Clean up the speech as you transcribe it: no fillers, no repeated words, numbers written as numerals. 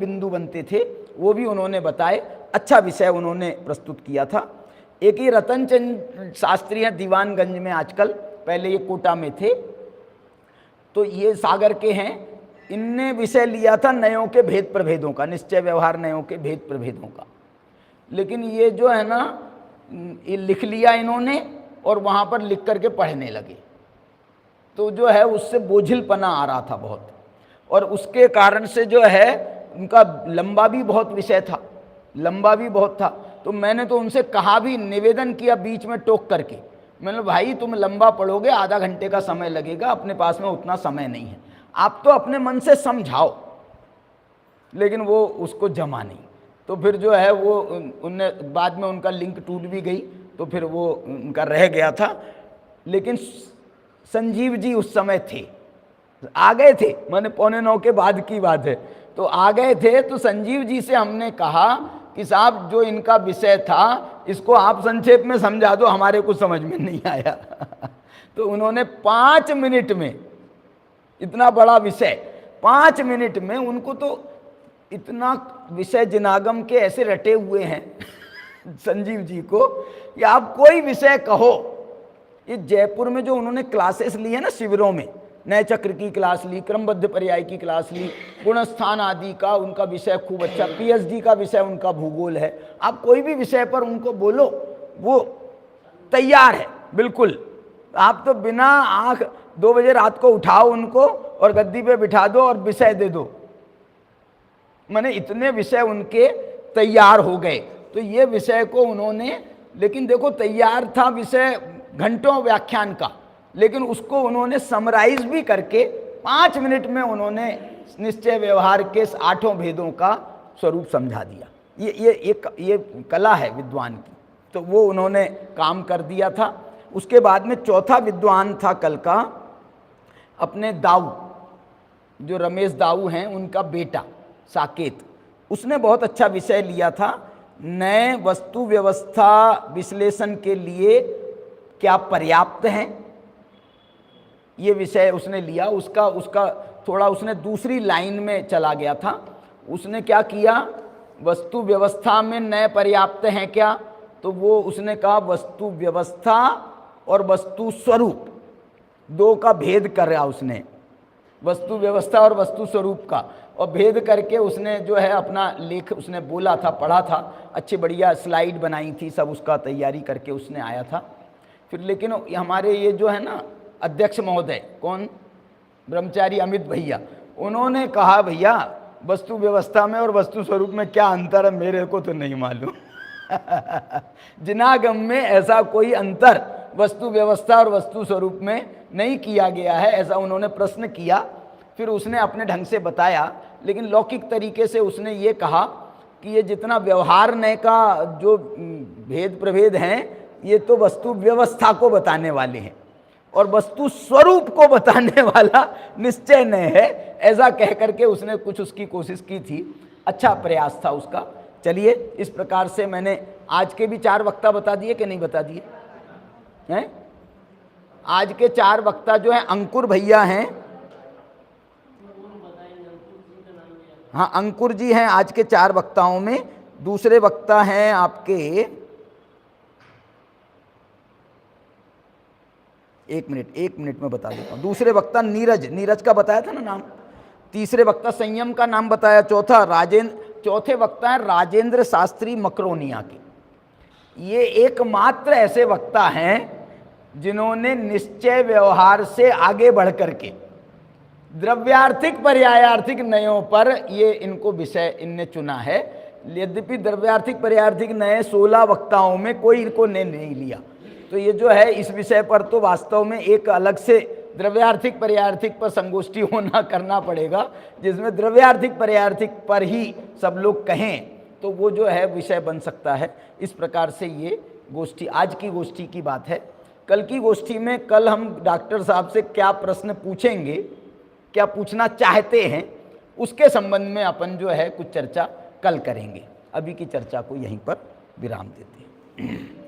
बिंदु बनते थे वो भी उन्होंने बताए। अच्छा विषय उन्होंने प्रस्तुत किया था। एक ही रतन चंद शास्त्री हैं दीवानगंज में आजकल, पहले ये कोटा में थे, तो ये सागर के हैं। इनने विषय लिया था नयों के भेद प्रभेदों का, निश्चय व्यवहार नयों के भेद प्रभेदों का। लेकिन ये जो है ना, ये लिख लिया इन्होंने और वहाँ पर लिख करके पढ़ने लगे, तो जो है उससे बोझिलपना आ रहा था बहुत, और उसके कारण से जो है उनका लंबा भी बहुत विषय था, लंबा भी बहुत था। तो मैंने तो उनसे कहा भी, निवेदन किया बीच में टोक करके, मैंने भाई तुम लंबा पढ़ोगे, आधा घंटे का समय लगेगा, अपने पास में उतना समय नहीं है, आप तो अपने मन से समझाओ। लेकिन वो उसको जमा नहीं। तो फिर जो है वो उनने बाद में उनका लिंक टूट भी गई, तो फिर वो उनका रह गया था। लेकिन संजीव जी उस समय थे, आ गए थे, मैंने 8:45 के बाद की बात है, तो आ गए थे। तो संजीव जी से हमने कहा कि साहब जो इनका विषय था इसको आप संक्षेप में समझा दो, हमारे को समझ में नहीं आया। तो उन्होंने 5 मिनट में, इतना बड़ा विषय 5 मिनट में, उनको तो इतना विषय जिनागम के ऐसे रटे हुए हैं संजीव जी को कि आप कोई विषय कहो। ये जयपुर में जो उन्होंने क्लासेस ली है ना, शिविरों में, नए चक्र की क्लास ली, क्रमबद्ध पर्याय की क्लास ली, गुणस्थान आदि का उनका विषय खूब अच्छा, पीएचडी का विषय उनका भूगोल है। आप कोई भी विषय पर उनको बोलो, वो तैयार है बिल्कुल। आप तो बिना आंख 2 बजे रात को उठाओ उनको और गद्दी पे बिठा दो और विषय दे दो, माने इतने विषय उनके तैयार हो गए। तो ये विषय को उन्होंने, लेकिन देखो तैयार था विषय घंटों व्याख्यान का, लेकिन उसको उन्होंने समराइज भी करके 5 मिनट में उन्होंने निश्चय व्यवहार के 8 भेदों का स्वरूप समझा दिया। ये कला है विद्वान की, तो वो उन्होंने काम कर दिया था। उसके बाद में चौथा विद्वान था कल का, अपने दाऊ, जो रमेश दाऊ हैं, उनका बेटा साकेत, उसने बहुत अच्छा विषय लिया था, नए वस्तु व्यवस्था विश्लेषण के लिए क्या पर्याप्त हैं, ये विषय उसने लिया। उसका थोड़ा उसने दूसरी लाइन में चला गया था। उसने क्या किया, वस्तु व्यवस्था में नए पर्याप्त हैं क्या, तो वो उसने कहा वस्तु व्यवस्था और वस्तु स्वरूप 2 का भेद कर रहा उसने, वस्तु व्यवस्था और वस्तु स्वरूप का, और भेद करके उसने जो है अपना लेख उसने बोला था, पढ़ा था, अच्छी बढ़िया स्लाइड बनाई थी, सब उसका तैयारी करके उसने आया था। फिर लेकिन हमारे ये जो है ना अध्यक्ष महोदय, कौन, ब्रह्मचारी अमित भैया, उन्होंने कहा भैया वस्तु व्यवस्था में और वस्तु स्वरूप में क्या अंतर है, मेरे को तो नहीं मालूम। जिनागम में ऐसा कोई अंतर वस्तु व्यवस्था और वस्तु स्वरूप में नहीं किया गया है, ऐसा उन्होंने प्रश्न किया। फिर उसने अपने ढंग से बताया, लेकिन लौकिक तरीके से उसने ये कहा कि ये जितना व्यवहार नय का जो भेद प्रभेद हैं, ये तो वस्तु व्यवस्था को बताने वाले हैं, और वस्तु स्वरूप को बताने वाला निश्चय नय है, ऐसा कह करके उसने कुछ उसकी कोशिश की थी। अच्छा प्रयास था उसका। चलिए, इस प्रकार से मैंने आज के भी 4 वक्ता बता दिए कि नहीं बता दिए हैं? आज के 4 वक्ता जो हैं, अंकुर भैया हैं, हाँ अंकुर जी हैं आज के 4 वक्ताओं में। दूसरे वक्ता हैं आपके, एक मिनट में बता देता हूँ। दूसरे वक्ता नीरज का बताया था ना नाम। तीसरे वक्ता संयम का नाम बताया। चौथे वक्ता है राजेंद्र शास्त्री मकरोनिया के। ये एकमात्र ऐसे वक्ता हैं जिन्होंने निश्चय व्यवहार से आगे बढ़ करके द्रव्यार्थिक पर्यायार्थिक नयों पर ये इनको विषय इनने चुना है। यद्यपि द्रव्यार्थिक पर्यायार्थिक नए 16 वक्ताओं में कोई इनको ने नहीं लिया, तो ये जो है इस विषय पर तो वास्तव में एक अलग से द्रव्यार्थिक पर्यायार्थिक पर संगोष्ठी होना करना पड़ेगा, जिसमें द्रव्यार्थिक पर्यायार्थिक पर ही सब लोग कहें तो वो जो है विषय बन सकता है। इस प्रकार से ये गोष्ठी, आज की गोष्ठी की बात है। कल की गोष्ठी में, कल हम डॉक्टर साहब से क्या प्रश्न पूछेंगे, क्या पूछना चाहते हैं, उसके संबंध में अपन जो है कुछ चर्चा कल करेंगे। अभी की चर्चा को यहीं पर विराम देते हैं।